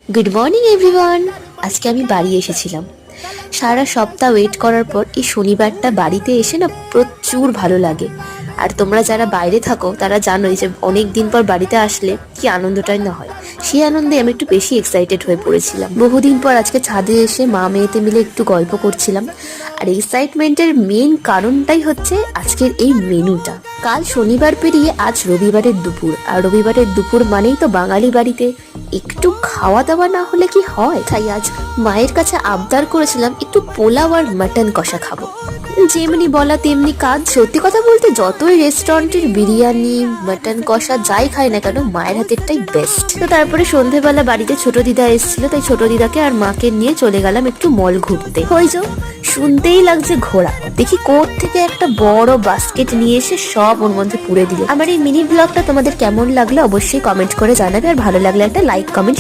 Good morning everyone. আজকে আমি বাড়ি এসেছিলাম। সারা সপ্তাহ ওয়েট করার পর এই শনিবারটা বাড়িতে এসে না প্রচুর ভালো লাগে। আর তোমরা যারা বাইরে থাকো তারা জানোই যে অনেক দিন পর বাড়িতে আসলে কি আনন্দটাই না হয়। সেই আনন্দে আমি একটু বেশি এক্সাইটেড হয়ে পড়েছিলাম। বহুদিন পর আজকে ছাদে এসে মা মেয়েতে মিলে একটু গল্প করছিলাম। আর এক্সাইটমেন্টের মেন কারণটাই হচ্ছে আজকের এই মেনুটা। কাল শনিবার পেরিয়ে আজ রবিবারের দুপুর, আর রবিবারের দুপুর মানেই তো বাঙালি বাড়িতে একটু খাওয়া দাওয়া না হলে কি হয়। তাই আজ মায়ের কাছে আবদার করেছিলাম একটু পোলাও আর মাটন কষা খাবো। যেমনি বলা তেমনি কাজ। সত্যি কথা বলতে যতই রেস্টুরেন্টের বিরিয়ানি মাটন কষা যাই খাই না কেন, মায়ের হাতেরটাই বেস্ট। তো তারপরে সন্ধেবেলা বাড়িতে ছোট দিদা এসেছিল, তাই ছোট দিদাকে আর মাকে নিয়ে চলে গেলাম একটু মল ঘুরতে। ওই যে শুনতেই লাগছে ঘোড়া, দেখি কোথ থেকে একটা বড় বাস্কেট নিয়ে এসে সব ওর মধ্যে পুরে দিল। আমার এই মিনি ব্লগটা তোমাদের কেমন লাগলো অবশ্যই কমেন্ট করে জানাবে, আর ভালো লাগলে একটা লাইক কমেন্ট